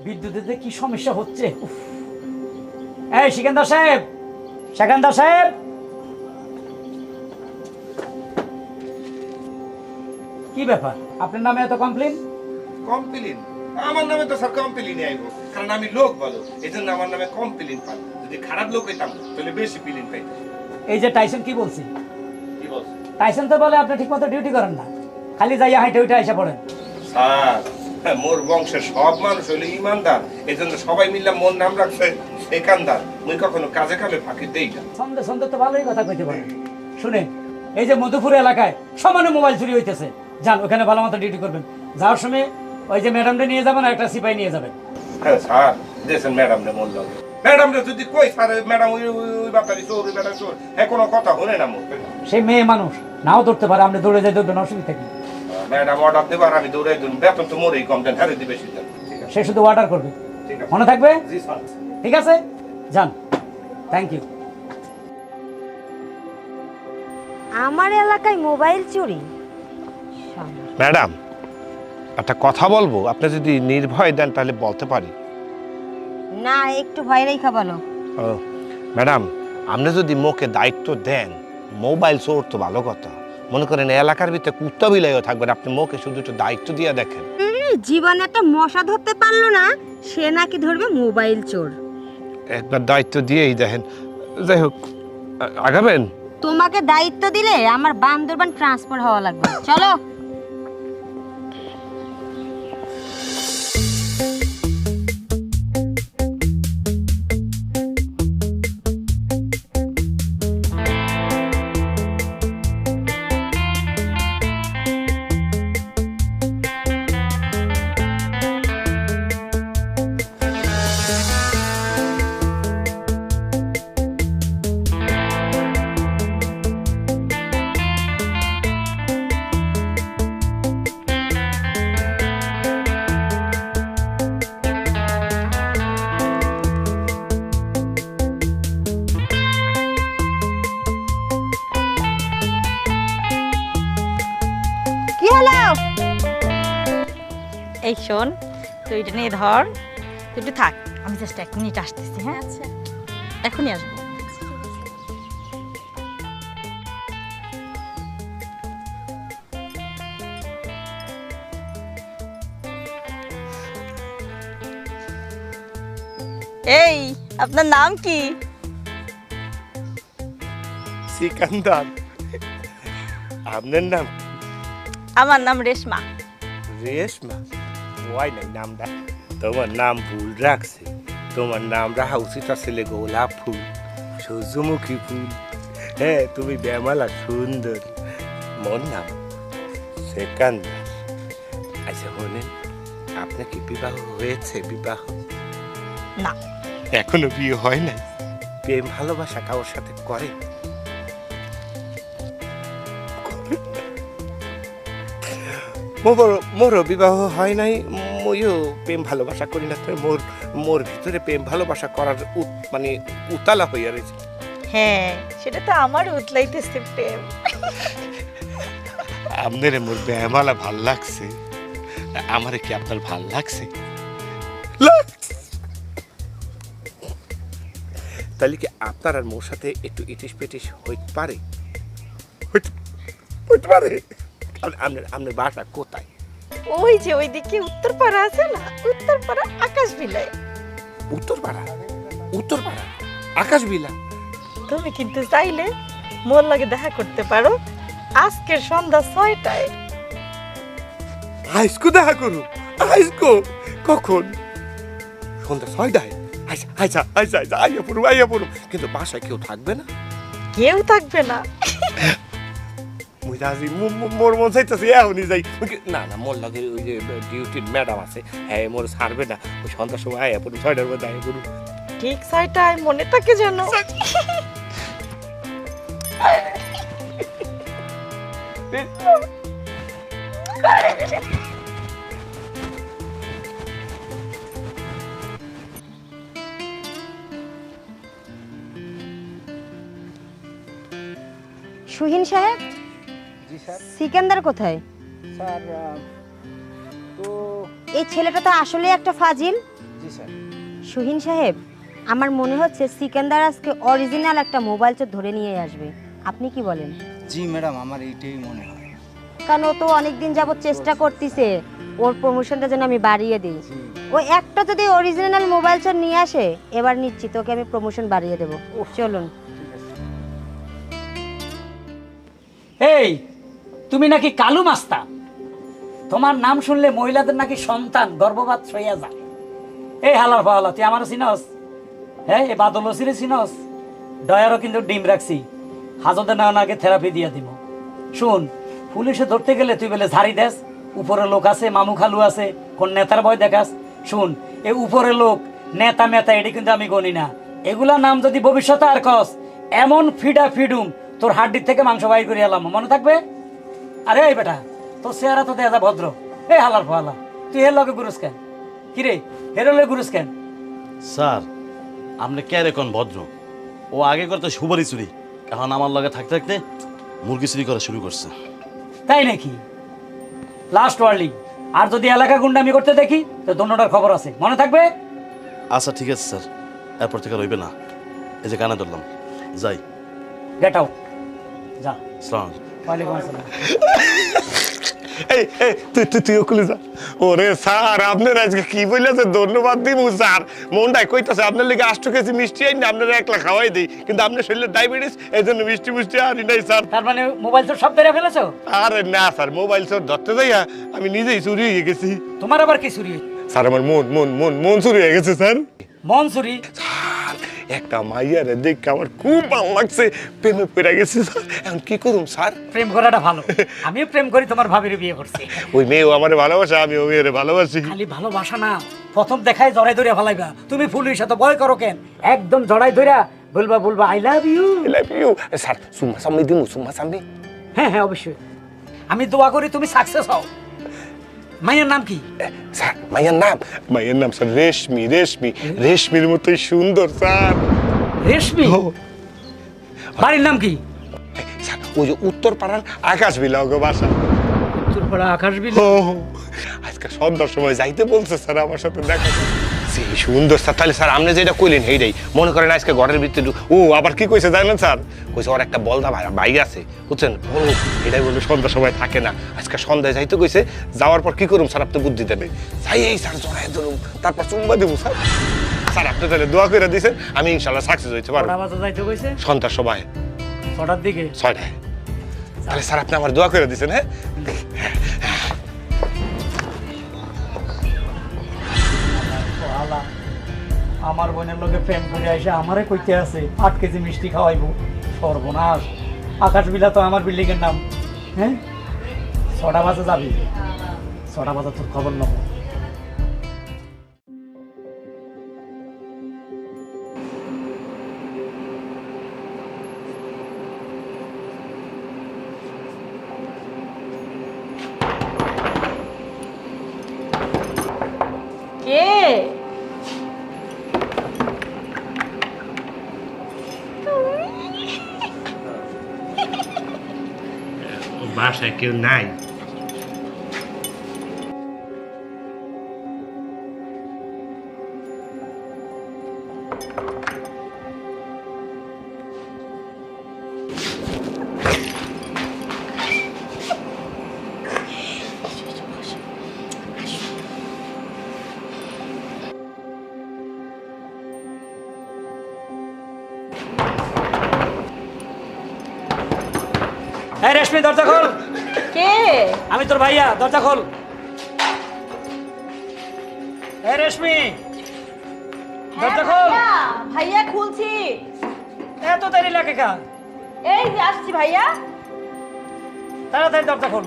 বিদ্যুতের যে কি সমস্যা হচ্ছে। এই সিকান্দার সাহেব, সিকান্দার সাহেব, কি ব্যাপার আপনার নামে এত কমপ্লেন? কমপ্লেন? আমার নামে তো স্যার কমপ্লেনই আইব, কারণ আমি লোক ভালো, এই জন্য আমার নামে কমপ্লেন পাই। যদি খারাপ লোক হইতাম তাহলে বেশি প্লেন পাইতাম। এই যে টাইসন কি বলছি? কি বলছ? টাইসন তো বলে আপনি ঠিকমতো ডিউটি করেন না, খালি যাইয়া হাইটে উঠে এসে পড়েন। স্যার মোর বংশের সব মানুষ হইলো ইমানদার, এই জন্য সবাই মিললে মোর নাম রাখছে সেকান্দার। মুই কখনো কাজে কামে ফাঁকি দেই না। সন্দেহ সন্দেহ তো ভালোই কথা কইতে পারেন। শুনেন, এই যে মধুপুর এলাকায় সমানে মোবাইল চুরি হইতেছে, যান ওখানে ভালো মতো ডিউটি করবেন। যাওয়ার সময় ওই যে ম্যাডামটা নিয়ে যাবেন আর একটা সিপাই নিয়ে যাবেন। হ্যাঁ স্যার, দেখছেন ম্যাডাম রে মোর লাগে, ম্যাডাম রে যদি কই স্যার ম্যাডাম ওই বাতারি চোর, ওই বেটা চোর, হ্যাঁ কোনো কথা হলে না মোর। সেই মেয়ে মানুষ নাও ধরতে পারে, আপনি দৌড়ে যাই ধরবেন, অসুবিধা কি? ম্যাডাম অর্ডার দেবার আমি দৌড়াই দিন, বেতন তো মোরই কমপ্লেন হারে দিবে সেটা। সে শুধু অর্ডার করবে, ঠিক আছে মনে থাকবে? জি স্যার। ঠিক আছে, যান। Thank you. আমার এলাকায় মোবাইল চুরি? ম্যাডাম একটা কথা বলবো, আপনি যদি নির্ভয় দেন তাহলে বলতে পারি। না, একটু ভয় রেখা বলো। ও ম্যাডাম, আপনি যদি মোকে দায়িত্ব দেন, মোবাইল চোর তো ভালো কথা, মনে করেন এলাকার ভিতরে কুত্তা বিলাইও থাকবেন, আপনি মোকে শুধু একটু দায়িত্ব দিয়ে দেখেন। জীবনে একটা মশা ধরতে পারলো না, সে নাকি ধরবে মোবাইল চোর। একবার দায়িত্ব দিয়েই দেখেন। যাই হোক, আগাবেন? তোমাকে দায়িত্ব দিলে আমার বান্দরবান ট্রান্সফার হওয়া লাগবে। চলো। কি হলো? এই শোন, তুই এটা নিয়ে ধর, তুই একটু থাক, আমি জাস্ট 1 মিনিট আসতেছি। হ্যাঁ আচ্ছা, এখনই আসবো। এই, আপনার নাম কি? সিকান্দার। আপনার নাম? আমার নাম রেশমা। রেশমা? ওয়াই নাই নামটা, তোমার নাম ভুল রাখছে। তোমার নাম রাখা উচিত আসলে গোলাপ ফুল, সূর্যমুখী ফুল। হ্যাঁ, তুমি বেমালা সুন্দর। মোর নাম সেকান্দার। আচ্ছা শোনেন, আপনার কি বিবাহ হয়েছে? বিবাহ? না। এখনো বিয়ে হয় নাই? প্রেম ভালোবাসা কারোর সাথে করে? মোরও বিবাহ হয় নাই, মইও প্রেম ভালোবাসা করি না। তো মোর ভিতরে প্রেম ভালোবাসা করার মানে উতালা হইয়া রয়েছে। হ্যাঁ, সেটা তো আমার উতলাইতেছে প্রেম। আপনার মোর বেমালা ভাল লাগছে, আমারে কি আপনার ভাল লাগছে? তাহলে কি আপনার আর মোর সাথে একটু ইটিস পিটিস হইতে পারে? হইতে পারে? আপনার বাসা কোথায়? ওই যে ওইদিকে উত্তরপাড়া আছে না, উত্তরপাড়া আকাশ বিলায়। উত্তরপাড়া? উত্তরপাড়া আকাশ বিলা? তুমি কিন্তু চাইলে মোর লাগে দেখা করতে পারো আজকের সন্ধ্যা 6টায়। আইসকো দেখা করু? আইসকো? কখন? সন্ধ্যা 6টায়? আচ্ছা আচ্ছা আচ্ছা আচ্ছা, আইয়া পড়ু। কিন্তু বাসায় কেউ থাকবে না? কেউ থাকবে না। মুই রাজি, মোর মন চাইতেছে এখনই যাই। না না, মোর লাগে ওই যে ডিউটির ম্যাডাম আছে, হ্যাঁ মোর ছাড়বে না। ওই সন্ধ্যার সময় আইয়া পড়ু, 6টার মধ্যে আইয়া পড়ু। ঠিক 6টায়, মনে থাকে যেন। সুহিন সাহেব, জি স্যার। সিকান্দার কোথায়? স্যার তো এই ছেলেটা তো আসলে একটা ফাজিল। স্যার। সুহিন সাহেব, আমার মনে হচ্ছে সিকান্দার আজকে অরিজিনাল একটা মোবাইল চোর ধরে নিয়ে আসবে। আপনি কি বলেন? জি ম্যাডাম, আমার এইটাই মনে হয়। কারণ ও তো অনেকদিন যাবত চেষ্টা করতেছে ওর প্রমোশনটা যেন আমি বাড়িয়ে দিই। ও একটা যদি অরিজিনাল মোবাইল চোর নিয়ে আসে, এবার নিশ্চিত ওকে আমি প্রমোশন বাড়িয়ে দেবো। চলুন। এই তুমি নাকি কালু মাস্তা, তোমার নাম শুনলে মহিলাদের নাকি সন্তান গর্ভপাত হইয়া যায়। এই হালার ফালা, তুই আমারও চিনস? হ্যাঁ, এই বাদল ওসিরে চিনস? ডয়ারও কিন্তু ডিম রাখছি, হাজতে না আগে থেরাপি দিয়া দিব। শুন, পুলিশে ধরতে গেলে তুই বলে ঝাড়ি দেস, উপরে লোক আছে, মামু খালু আছে, কোন নেতার ভয় দেখাস। শুন, এই উপরে লোক নেতা মেতা এটি কিন্তু আমি গনি না। এগুলা নাম যদি ভবিষ্যতে আর কস, এমন ফিডা ফিডুম তোর হাড্ডির থেকে মাংস বাইর করে এলাম, মনে থাকবে? আরে এই বেটা, তোর চেহারা তো দেয়া ভদ্র। এই হালার ফালা, তুই এর লগে গুরুস কেন? কিরে, হেরো লগে গুরুস কেন? স্যার, আপনি কে রেখন ভদ্র? ও আগে করতে সুপারি চুরি, এখন আমার লগে থাকতে থাকতে মুরগি চুরি করা শুরু করছে। তাই নাকি? লাস্ট ওয়ার্নিং, আর যদি এলাকা গুন্ডামি করতে দেখি তো দোনোটার খবর আছে, মনে থাকবে? আচ্ছা ঠিক আছে স্যার, এরপর থেকে রইবে না। এই যে কানে ধরলাম, যাই। গেট আউট, যা। সালাম। ওয়ালাইকুম আসসালাম। এই এই তুই তুই তুই ওকুলে যা। ওরে স্যার, আপনার আজকে কি বললেছে? ধন্যবাদ দিমু স্যার। মনটাই কইতাছে আপনার লেগে 8 কেজি মিষ্টি আইনি আপনারা একলা খাওয়াই দিই, কিন্তু আপনার শরীরে ডায়াবেটিস, এই জন্য মিষ্টি মিষ্টি আনি নাই স্যার। তার মানে মোবাইল তো সব ধরে ফেলেছো? আরে না স্যার, মোবাইল চোর ধরতে যাইয়া আমি নিজেই চুরি হয়ে গেছি তোমার আবার কি চুরি? স্যার। আমার মন মন মন মন চুরি হয়ে গেছে স্যার। মন চুরি? স্যার, একটা মাইয়ারে দেখে আমার খুব ভালো লাগছে, প্রেমে পড়ে গেছে স্যার। এখন কি করুম স্যার? প্রেম করাটা ভালো, আমিও প্রেম করি, তোমার ভাবির বিয়ে করছি। ওই মেয়েও আমার ভালোবাসে, আমি ওই মেয়েরে ভালোবাসি। খালি ভালোবাসা না, প্রথম দেখায় জড়াই ধরে ফেলাইবা। তুমি পুলিশ এত ভয় করো কেন? একদম জড়াই ধরে বলবা বলবা I love you. I love you. Sir, সুম্মা সাম্মি দিমু, সুম্মা সাম্মি। হ্যাঁ হ্যাঁ, অবশ্যই। আমি দোয়া করি তুমি সাকসেস হও। মায়ের নাম কি? স্যার, মায়ের নাম স্যার রেশমি। রেশমি, রেশমির মতোই সুন্দর স্যার। রেশমি? বাড়ির নাম কি? স্যার, ওই যে উত্তর পাড়ার আকাশ বিলাগ বাসা। তোরপাড়া আকাশ বিল? ও, আজকে সন্ধ্যার সময় যাইতে বলছে স্যার আমার সাথে দেখা করতে। সেই সুন্দর স্যার। তাহলে স্যার আপনি যেটা কইলেন সেইটাই মনে করেন। আজকে ঘরের ভিতরে ও আবার কি কইছে জানেন স্যার? কইছে ওর একটা বলদা ভাই আছে, বুঝছেন? বলো, এটাই বলে সন্ধ্যার সময় থাকে না, আজকে সন্ধ্যায় যাইতে কইছে। যাওয়ার পর কি করুম স্যার? আপনি বুদ্ধি দেবে। যাই এই স্যার জড়াই ধরুম, তারপর চুম্বা দেবো স্যার। স্যার, আপনি তাহলে দোয়া করে দিয়েছেন, আমি ইনশাল্লাহ সাকসেস হইতে পারবো। বাজে যাইতে কইছে সন্ধ্যার সময় 6টার দিকে। 6টায়। তাহলে স্যার আপনি আমার দোয়া করে দিয়েছেন। হ্যাঁ, আমার বোনের লোকে প্রেম করে এসে আমারে কইতে আছে 8 কেজি মিষ্টি খাওয়াইবো। সর্বনাশ, আকাশ বিলা তো আমার বিল্ডিং এর নাম। হ্যাঁ, 6টা বাজে যাবি? 6টা বাজে তোর খবর নেব। কে? বাসায় কেউ নাই। এই রেশমি, দরজা খোল। কে? আমি তোর ভাইয়া, দরজা খোল। এই রেশমি, দরজা খোল। ভাইয়া খুলছি। এত দেরি লাগে কা? এই যে আসছি ভাইয়া। তাড়াতাড়ি দরজা খোল।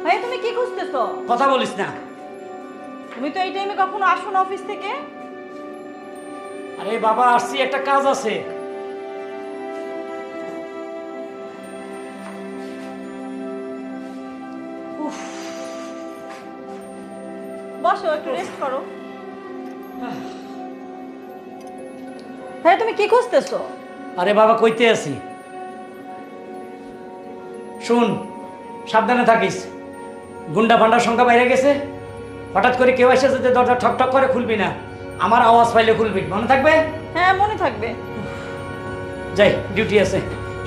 ভাইয়া তুমি কি খুঁজতেছো? কথা বলিস না। তুমি তো এই টাইমে কখনো আসো না অফিস থেকে। আরে বাবা, আসছি, একটা কাজ আছে। বসো, একটু রেস্ট করো। ভাইয়া তুমি কি খুঁজতেছো? আরে বাবা কইতে আছি, শুন সাবধানে থাকিস। গুন্ডা ফান্ডার সংখ্যা বাইরে গেছে, হঠাৎ করে কেউ এসে যদি দরজা ঠক ঠক করে খুলবি না, আমার আওয়াজ পাইলে খুলবি, মনে থাকবে? হ্যাঁ মনে থাকবে। যাই, ডিউটি আছে,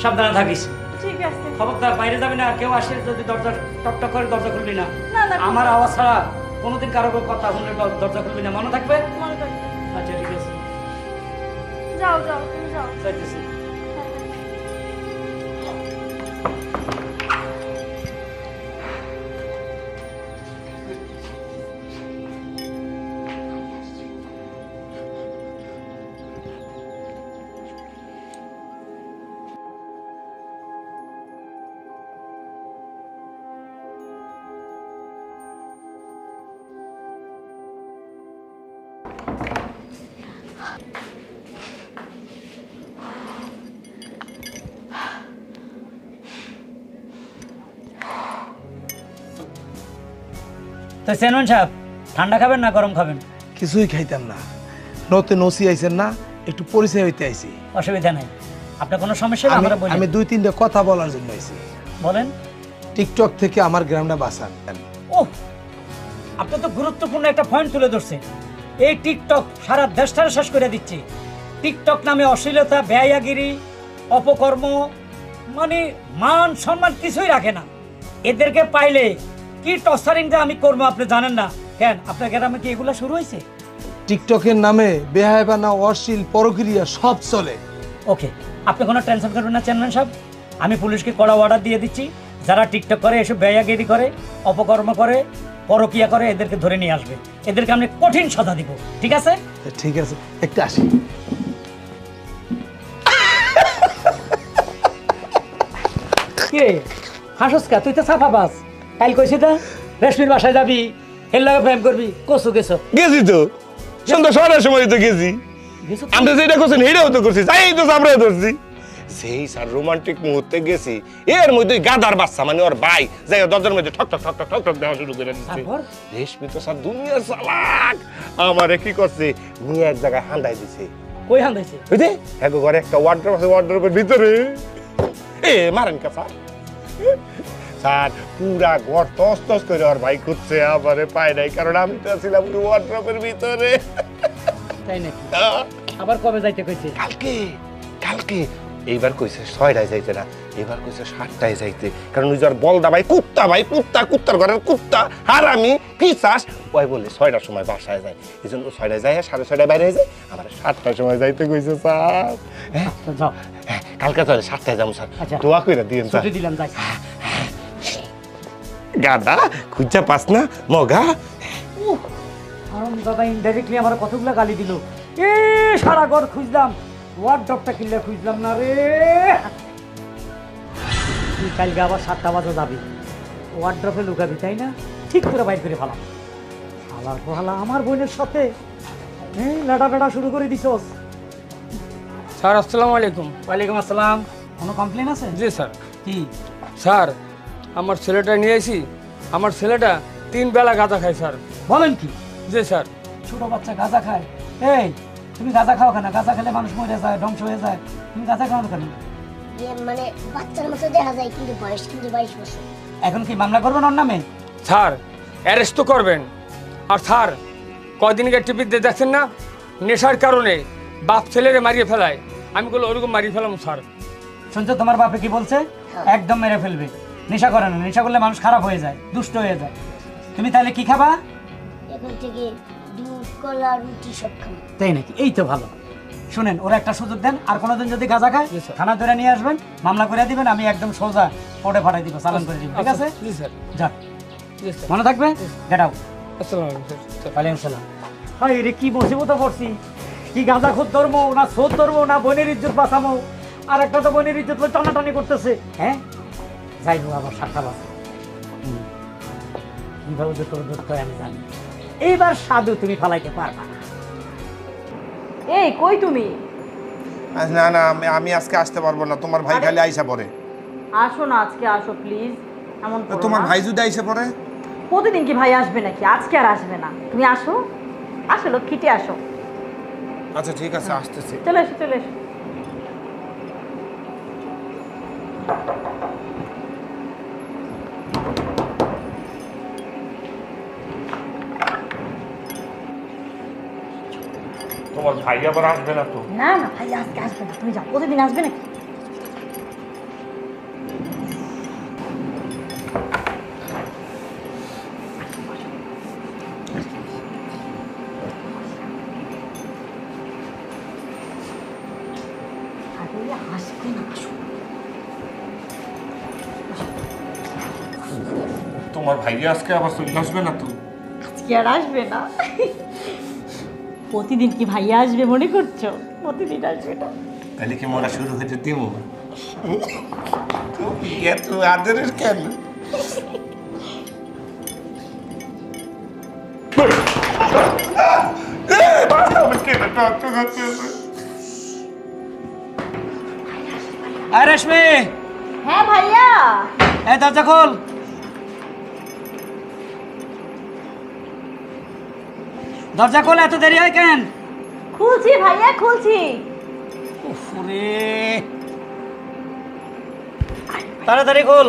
সাবধানে থাকিস। ঠিক আছে। খবরদার বাইরে যাবি না, কেউ আসে যদি দরজা টক টক করে দরজা খুলবি না। না না আমার আওয়াজ ছাড়া কোনোদিন কারো কথা শুনলে দরজা খুলবি না, মনে থাকবে? মনে থাকবে। আচ্ছা ঠিক আছে, যাও যাও তুমি যাও। যাইতেছি। তো চেয়ারম্যান সাহেব, ঠান্ডা খাবেন না গরম খাবেন? কিছুই খাইতাম না, নতুন ওসি আইছেন না, একটু পরিচয় হইতে আইছি। অসুবিধা নাই, আপনার কোনো সমস্যা হলে আমরা বলি। আমি 2-3টা কথা বলার জন্য আইছি। বলেন। টিকটক থেকে আমার গ্রামটা বাঁচান। ও, আপনি তো গুরুত্বপূর্ণ একটা পয়েন্ট তুলে ধরছেন। এই টিকটক সারা দেশটারে শেষ করে দিচ্ছে। টিকটক নামে অশ্লীলতা, ব্যয়াগিরি, অপকর্ম, মানে মান সম্মান কিছুই রাখে না। এদেরকে পাইলে কি টর্চারিংটা আমি করবো আপনি জানেন না কেন? আপনার গ্রামে কি এগুলো শুরু হয়েছে? টিকটকের নামে বেহায়াবানা, অশ্লীল, পরক্রিয়া সব চলে। ওকে, আপনি কোনো টেনশন করবেন না চেয়ারম্যান সাহেব, আমি পুলিশকে কড়া অর্ডার দিয়ে দিচ্ছি। যারা টিকটক করে, এসব ব্যয়াগিরি করে, অপকর্ম করে, পরকিয়া করে, এদেরকে ধরে নিয়ে আসবে। এদেরকে আমি কঠিন সাজা দিব, ঠিক আছে? ঠিক আছে, একটু আসি। কি রে হাসস কা? তুই তো সাফা বাস। কাল কইছি তো রেশমির বাসায় যাবি, এর লাগে প্রেম করবি, কসু গেছো? গেছি তো, সন্ধ্যা 6টার সময় তো গেছি। আমরা যেটা করছেন সেটাও তো করছি, তাই তো চাপড়াই ধরছি। সেই স্যার রোমান্টিক মুহূর্তে গেছি, এর মধ্যে গাদার বাচ্চা মানে ওর ভাই যাই দরজার মধ্যে ঠক ঠক ঠক ঠক ঠক ঠক দেওয়া শুরু করে দিচ্ছে। রেশমি তো স্যার দুনিয়ার চালাক, আমারে কি করছে নিয়ে এক জায়গায় হান্দাই দিছে। কই হান্দাইছে? ওই যে এক ঘরে একটা ওয়ার্ড্রপ আছে, ওয়ার্ড্রপের ভিতরে এ মারেন কা স্যার। স্যার পুরা ঘর তস তস করে ওর ভাই খুঁজছে, আমারে পায় নাই, কারণ আমি তো ছিলাম ওয়ার্ড্রপের ভিতরে। তাই নাকি? আবার কবে যাইতে কইছে? কালকে কালকে এইবার কইছে 6টায় যাইতে না, এবার কইছে 7টায় যাইতে, কারণ ওই যার বলদা ভাই কুত্তা, ভাই কুত্তা, কুত্তার ঘরের কুত্তা হারামি পিশাচ, ওই বলে 6টার সময় বাসায় যায়, এই জন্য 6টায় যায়, 6:30টায় বাইরে যায়, আমার 7টার সময় যাইতে কইছে স্যার। হ্যাঁ যাও, কালকে তাহলে 7টায় যাবো স্যার, আচ্ছা দোয়া কইরা দিয়েন স্যার। ছুটি দিলাম, যাই। গাদা খুঁজা পাস না মগা। আরাম দাদা ইনডাইরেক্টলি আমার কতগুলো গালি দিল। এ সারা ঘর খুঁজলাম, ওয়ার্ড্রপটা কিনলে খুঁজলাম না রে। তুই কালকে আবার 7টা বাজে যাবি, ওয়ার্ড্রপে লুকাবি, তাই না? ঠিক করে বাইর করে ফেলাম। হালার পোহালা আমার বোনের সাথে লাটা বেড়া শুরু করে দিছস। স্যার আসসালামু আলাইকুম। ওয়ালাইকুম আসসালাম। কোনো কমপ্লেন আছে? জি স্যার। কি? স্যার আমার ছেলেটা নিয়ে এসি, আমার ছেলেটা 3 বেলা গাঁজা খায় স্যার। বলেন কি? জি স্যার। ছোট বাচ্চা গাঁজা খায়? এই তুমি গাঁজা খাও কেন? গাঁজা খেলে মানুষ মরে যায়, ধ্বংস হয়ে যায়, তুমি গাঁজা খাও কেন? মানে বাচ্চার মতো দেখা যায়, কিন্তু বয়স কিন্তু 22 বছর। এখন কি মামলা করবেন ওর নামে? স্যার অ্যারেস্ট তো করবেন। আর স্যার কয়দিনকে টিভিতে দেখছেন না, নেশার কারণে বাপ ছেলেরে মারিয়ে ফেলায়, আমি বলে ওরকম মারিয়ে ফেলাম স্যার। শুনছো তোমার বাপে কি বলছে? একদম মেরে ফেলবে। নেশা করে না, নেশা করলে মানুষ খারাপ হয়ে যায়, দুষ্ট হয়ে যায়। তুমি তাহলে কি খাবা? এখন থেকে দুধ, কলা, রুটি সব খাবো। তাই নাকি? এই তো ভালো। শুনেন, ওরা একটা সুযোগ দেন, আর কোনোদিন যদি গাঁজা খায় থানা ধরে নিয়ে আসবেন, মামলা করে দিবেন, আমি একদম সোজা কোর্টে পাঠাই দিব, চালান করে দিব, ঠিক আছে? জি স্যার। যাক, জি স্যার। মনে থাকবে। Get out. আসসালামু আলাইকুম স্যার। ওয়ালাইকুম সালাম। হাই রে, কি মুসিবতে পড়ছি! কি গাঁজা খোদ ধরবো না, সোদ ধরবো না, বোনের ইজ্জত বাঁচাবো, আর একটা তো বোনের ইজ্জত টানাটানি করতেছে। হ্যাঁ যাই হোক, আবার 7টা বাজে। কিভাবে যে তোর ধরতে হয় আমি জানি। এইবার সাধু তুমি ফালাইতে পারবা না। এই কই তুমি? না না, আমি আজকে আসতে পারবো না, তোমার ভাই খালি আইসা পড়ে। আসো না, আজকে আসো প্লিজ। এমন করো তোমার না। ভাই যদি আইসা পড়ে? প্রতিদিন কি ভাই আসবে নাকি? আজকে আর আসবে না। তুমি আসো, আসো লক্ষ্মীটি আসো। আচ্ছা ঠিক আছে, আসতেছি। চলে এসো, চলে এসো। তোমার ভাই আবার আসবে না তো? না না ভাই আজকে আসবে না, তুমি যাও। প্রতিদিন আসবে নাকি? আসবে না, আসো। তোমার ভাই আজকে আবার চলে আসবে না তো? আজকে আর আসবে না। প্রতিদিন কি ভাইয়া আসবে মনে করছো? প্রতিদিন আসবে না। তাহলে কি মরা শুরু হতে দিব? এত আদরের কেন? রেশমি, হ্যাঁ ভাইয়া। এই দরজা খোল। দরজা খোল, এত দেরি হয় কেন? খুলছি ভাইয়া, খুলছি। ওরে, তাড়াতাড়ি খোল।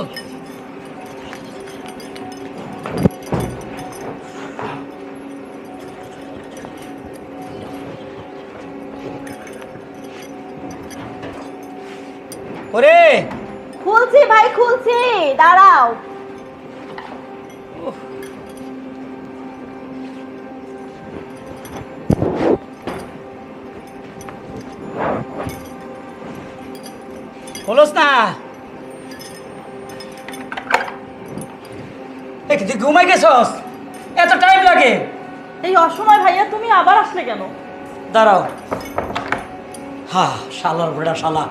ওরে, খুলছি ভাই, খুলছি, দাঁড়াও। খোলস না। তুই ঘুমাই গেছস? এত টাইম লাগে? এই অসময় ভাইয়া তুমি আবার আসলে কেন? দাঁড়াও। হ্যাঁ, শালার বেড়া শালা,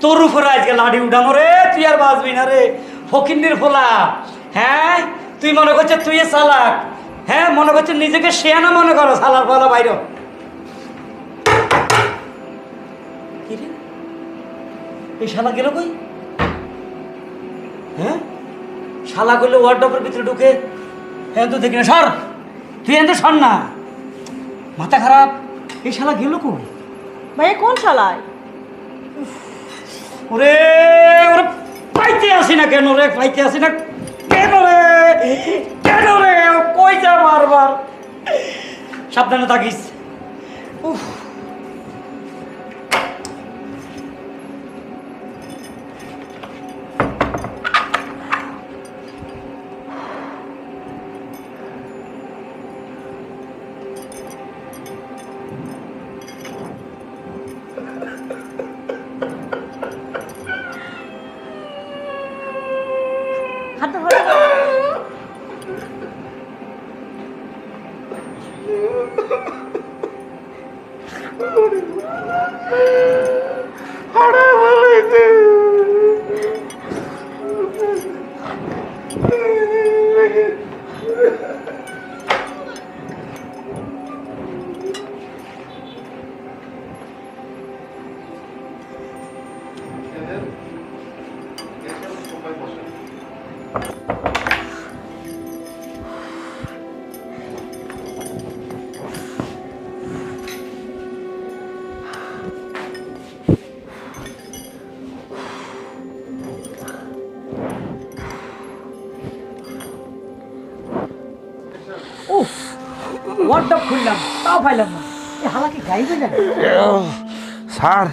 তোর উপরে আজকে লাঠি উঠামো রে। তুই আর বাঁচবি না রে, ফকিন্নির ফোলা। হ্যাঁ, তুই মনে করছিস তুই চালাক? হ্যাঁ, মনে করছিস নিজেকে শেয়ানা মনে করো? শালার ফলা বাইর। কি রে, এই শালা গেল কই? হ্যাঁ, শালা করলে ওয়ার্ডরোবের ভিতরে ঢুকে। হ্যাঁ, তুই দেখি না, সর। তুই এনে সর না, মাথা খারাপ। এই শালা গেল কই? ভাইয়া কোন শালায়? ওরে ওরে, পাইতে আসি না কেন রে? পাইতে আসি না কেন রে? কেন রে? কই যা বারবার? সাবধানে থাকিস। উফ, হাত ধরে। উফ, ওয়ার্ডরোব খুললাম, তাও পাইলাম না। এই হালা কি গাইবে না? স্যার,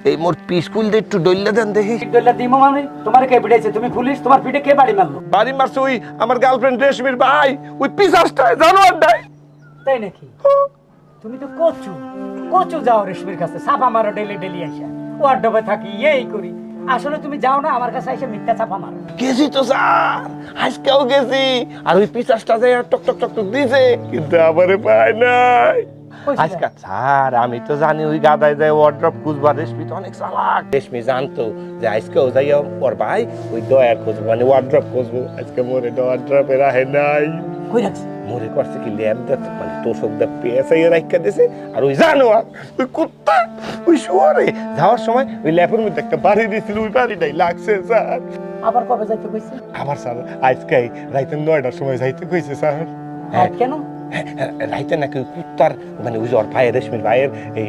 এই মোর পিসকুল দিয়ে একটু ডইলা দেন দেখি। ডল্লা দিমো মানে? তোমার কে পিটাইছে? তুমি পুলিশ? তোমার পিঠে কে বাড়ি মারলো? বাড়ি মারছে ওই আমার গার্লফ্রেন্ড রেশমির ভাই, ওই পিসাসটায় জানোয়ারটায়। তাই নাকি? তুমি তো কচু কচু যাও রেশমির কাছে, ছাপা মারো ডেলি ডেলি আসা। ওয়ার্ডরোবে থাকি, এই করি। আসলে তুমি যাও না আমার কাছে এসে মিথ্যা ছাপা মারো। গেছি তো স্যার, আজকেও গেছি। আর ওই পিসাসটা যায় টক টক টক টক দিছে, কিন্তু আমারে পায় নাই। আজকে স্যার, আমি তো জানি ওই গাদায় যায় ওয়ার্ড্রপ খুঁজবা। রেশমি তো অনেক চালাক। রেশমি জানতো যে আজকেও যাই ওর ভাই ওই দয়ার খুঁজবো, মানে ওয়ার্ড্রপ খুঁজবো। আজকে মোরে ওয়ার্ড্রপে রাহে নাই। কই রাখছি? মোরে করছে কি ল্যাব দা, মানে তোষক দা পেঁচাইয়া রাখা দিছে। আর ওই জানোয়ার, ওই কুত্তা, ওই শুয়ারে যাওয়ার সময় ওই ল্যাপের মধ্যে একটা বাড়ি দিয়েছিল, ওই বাড়িটাই লাগছে স্যার। আবার কবে যাইতে কইছে? আবার স্যার আজকে রাইতে 9টার সময় যাইতে কইছে স্যার। হ্যাঁ, কেন? রাইতে নাকি ওই কুত্তার, মানে ওই ওর ভাইয়ের, রেশমির ভাইয়ের এই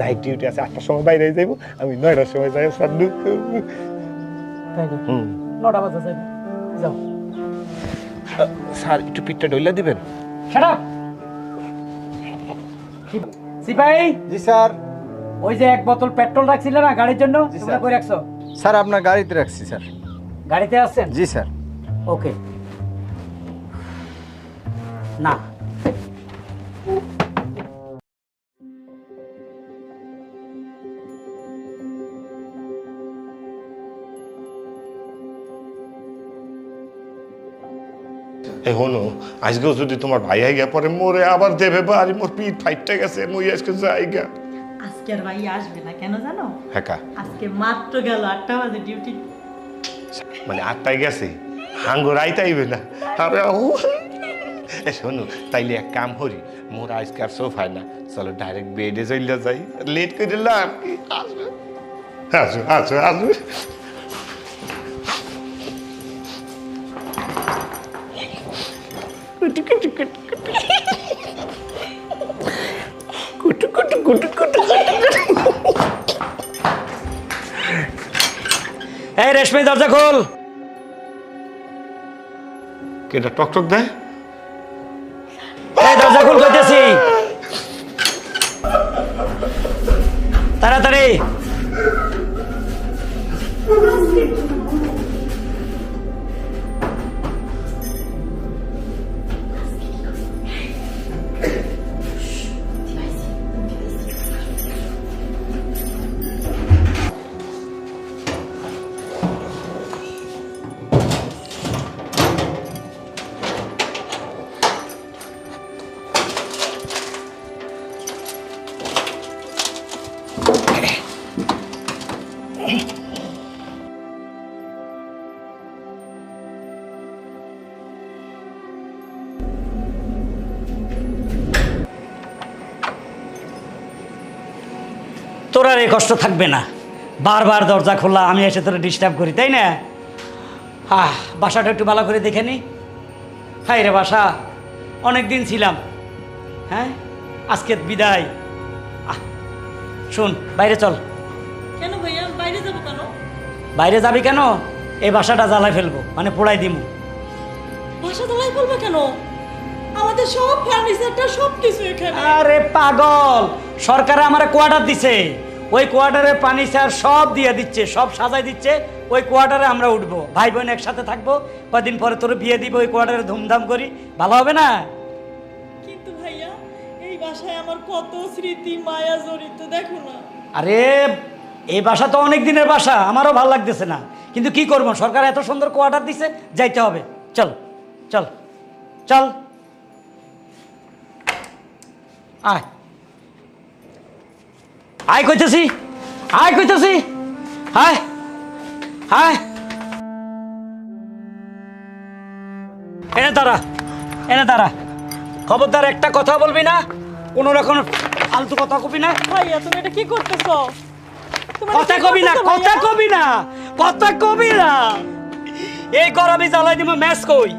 নাইট ডিউটি আছে, 8টার সময় বাইরে যাইব। আমি 9টার সময় যাই স্যার। তাই না? 9টা বাজে যাইবে, যাও। স্যার একটু পিঠটা ডইলা দিবেন। Shut up. সিপাহি, জি স্যার। ওই যে 1 বোতল পেট্রোল রাখছিল না গাড়ির জন্য, জি, তোমরা স্যার। কই রাখছো? স্যার আপনার গাড়িতে রাখছি স্যার। গাড়িতে আছেন? জি স্যার। ওকে। না, এ হনো, আজকেও যদি তোমার ভাই আইগা পরে মোরে আবার দেবে বাড়ি, মোর পিঠ ফাইটটা গেছে, মুই আজকে যাইগা। আজকে আর ভাই আসবে না, কেন জানো? হ্যাঁ, আজকে মাত্র গেল 8টা বাজে ডিউটি। মানে 8টায় গেছে, হাঙ্গো রাইতে আইবে না। আরে এ শোনো, তাইলে এক কাম করি, মোর আজকে আর সোফায় না, চলো ডাইরেক্ট বেডে চলে যাই, লেট করে লাভ কি? আসো আসো আসো আসো। এই রেশমি দরজা খোল। কেটা টকটক দেয়? এই দরজা খোল কইতেছি, তাড়াতাড়ি। তোর আর এই কষ্ট থাকবে না, বারবার দরজা খোলা, আমি এসে তোরা ডিস্টার্ব করি, তাই না? বাসাটা একটু ভালো করে দেখে নি। হাই রে বাসা, অনেক দিন ছিলাম, হ্যাঁ, আজকে বিদায়। শোন, বাইরে চল। কেন ভাইয়া বাইরে যাবো কেন? বাইরে যাবি কেন? এই বাসাটা জ্বালাই ফেলবো, মানে পোড়াই দিমু। বাসা দলাই বলবে কেন? আমাদের সব ফার্নিচারটা সব কিছু এখানে। আরে পাগল, সরকার আমার কোয়ার্টার দিছে, ওই কোয়ার্টারে ফার্নিচার সব দিয়ে দিচ্ছে, সব সাজাই দিচ্ছে। ওই কোয়ার্টারে আমরা উঠবো, ভাই বোন একসাথে থাকবো, কদিন পরে তোর বিয়ে দিব, ওই কোয়ার্টারে ধুমধাম করি, ভালো হবে না? কিন্তু ভাইয়া এই বাসায় আমার কত স্মৃতি মায়া জড়িত, দেখো না। আরে এই বাসা তো অনেক দিনের বাসা, আমারও ভালো লাগতেছে না, কিন্তু কি করবো, সরকার এত সুন্দর কোয়ার্টার দিছে, যাইতে হবে। চল চল চল, আয় আয় কইতেছি, আয় কইতেছি, হায় হায়, এনে দাঁড়া, এনে দাঁড়া। খবরদার একটা কথা বলবি না, কোনো রকম ফালতু কথা কবি না। ভাইয়া তুমি এটা কি করতেছো? কথা কবি না, কথা কবি না, কথা কবি না। এই গরমে জ্বালাই দিব, ম্যাচ কই?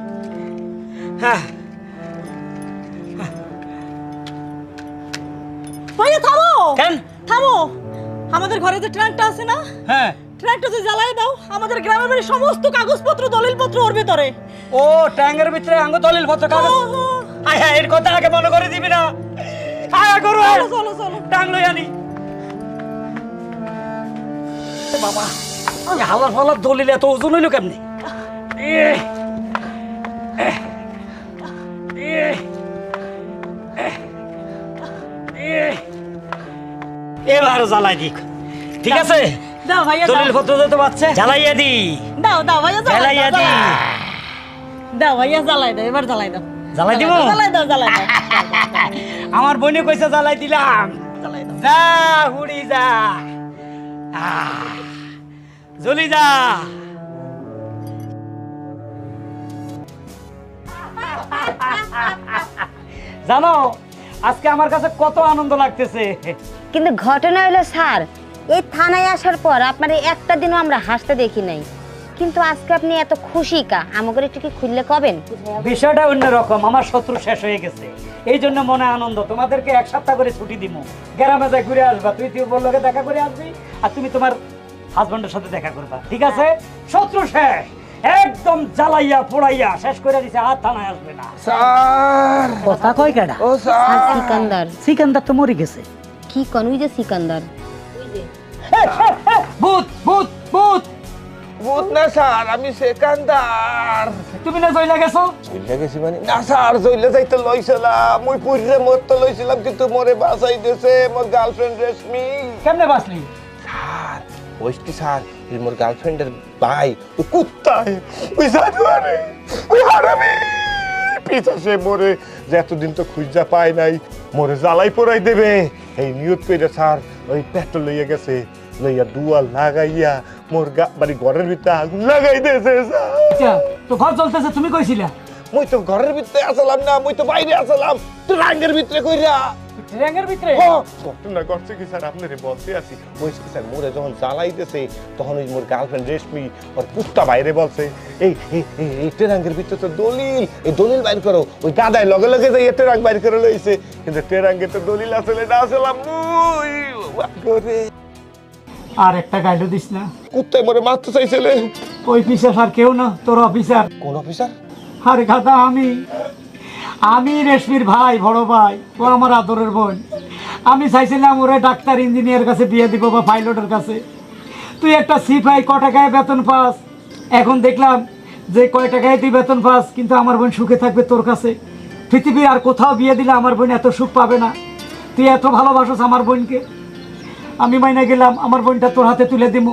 হ্যাঁ ভাইয়া থামো। কেন? থামো, আমাদের ঘরে যে ট্রাঙ্কটা আছে না, হ্যাঁ, ট্রাঙ্কটা যদি জ্বালায় দাও, আমাদের গ্রামের বাড়ির সমস্ত কাগজপত্র দলিলপত্র ওর ভেতরে। ও ট্যাঙ্গের ভিতরে আঙ্গ দলিল পত্র কাগজ। আয় হ্যাঁ, এর কথা আগে মনে করে দিবি না। আয় করো, চলো চলো চলো, টাং লই আনি। বাবা, হালার ফালার দলিল এত ওজন হইল কেমনি? এবার জ্বালাই দিক, ঠিক আছে? দাও ভাইয়া, দলিল পত্র দিতে পারছে, জ্বালাইয়া দি। দাও দাও ভাইয়া, জ্বালাইয়া দি, দাও ভাইয়া, জ্বালাই দাও, এবার জ্বালাই দাও। জ্বালাই দিব, জ্বালাই দাও, জ্বালাই দাও। আমার বোনে কইছে জ্বালাই দিলাম। যা হুড়ি যা, জ্বলি যা। জানো আজকে আমার কাছে কত আনন্দ লাগতেছে। কিন্তু ঘটনা হলো স্যার, এই থানায় আসার পর আপনার একটা দিনও আমরা হাসতে দেখি নাই, কিন্তু আজকে আপনি এত খুশি কা? আমাকে একটু কি খুললে কবেন? বিষয়টা অন্যরকম, আমার শত্রু শেষ হয়ে গেছে, এই জন্য মনে আনন্দ। তোমাদেরকে 1 সপ্তাহ করে ছুটি দিব, গ্রামে যাই ঘুরে আসবা, তুই বললোকে দেখা করে আসবি, আর তুমি তোমার হাজবেন্ডের সাথে দেখা করবা, ঠিক আছে? শত্রু শেষ, একদম জ্বালাইয়া পোড়াইয়া শেষ করে দিছে, আর থানায় আসবে না। স্যার কথা কয় কেডা? ও আর স্যার সিকান্দার সিকান্দার তো মরে গেছে। কি কোন ওই যে সিকান্দার? ভূত ভূত ভূত! ভূত না স্যার, আমি সেকান্দার। তুমি না জইলা গেছো? জইলে গেছি মানে না স্যার, জইলে যাইতে লইছিলাম, মুই পুররে মরতে লইছিলাম, কিন্তু মোরে বাঁচাই দিয়েছে মোর গার্লফ্রেন্ড রেশমি। কেমনে বাঁচলি? স্যার ওইটি স্যার, ওই মোর গার্লফ্রেন্ডের ভাই ওই কুত্তায়, ওই জানোয়ারে, ওই হারামি পিছাসে মোরে, যে এতদিন তো খুঁজা পায় নাই, মোরে জ্বালাই পোড়াই দেবে এই নিয়ত পেরে স্যার ওই পেট্রোল লইয়া গেছে, লইয়া দুয়াল লাগাইয়া মোর মানে ঘরের ভিতরে আগুন লাগাই দিয়েছে স্যার। আচ্ছা, তো ঘর জ্বলতেছে, তুমি কইছিলা? মুই তো ঘরের ভিতরে আসলাম না, মুই তো বাইরে আসলাম, তো রাঙ্গের ভিতরে কইরা। ট্রেঙ্গের ভিতরে? ঘটনা ঘটছে কি স্যার, আপনারে বলতে আছি বলছি কি স্যার, মোরে যখন জ্বালাইতেছে তখন ওই মোর গার্লফ্রেন্ড রেশমি ওর কুত্তা বাইরে বলছে, এই এই ট্রেঙ্গের ভিতরে তো দলিল, এই দলিল বাইর করো। ওই গাদায় লগে লগে যাই ট্রেঙ্গ বাইর করে লইছে, কিন্তু ট্রেঙ্গে তো দলিল আসলে না, আসলাম মুই করে। আর একটা গাইডও দিস না। কুত্তায় মোরে মারতে চাইছিলে। ওই পিসার আর কেউ না, তোর অফিসার। কোন অফিসার? আরে গাদা, আমি রেশমির ভাই, বড় ভাই, ও আমার আদরের বোন। আমি চাইছিলাম ওরে ডাক্তার ইঞ্জিনিয়ার কাছে বিয়ে দিব বা পাইলটের কাছে। তুই একটা সিপাই, ক টাকায় বেতন পাস। এখন দেখলাম যে কয় টাকায় তুই বেতন পাস, কিন্তু আমার বোন সুখে থাকবে তোর কাছে। পৃথিবীর আর কোথাও বিয়ে দিলে আমার বোন এত সুখ পাবে না। তুই এত ভালোবাসোস আমার বোনকে, আমি মাইনা গেলাম আমার বোনটা তোর হাতে তুলে দিব।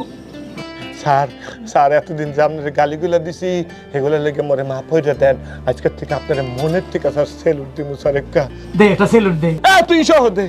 স্যার স্যার এতদিন যে আপনার গালিগুলো দিছি এগুলো লেগে মরে মাফ হইতে দেন। আজকের থেকে আপনার মনের থেকে স্যার সেলুট দিব স্যার। একটা দে, এটা সেলুট দে। তুই সহ দে।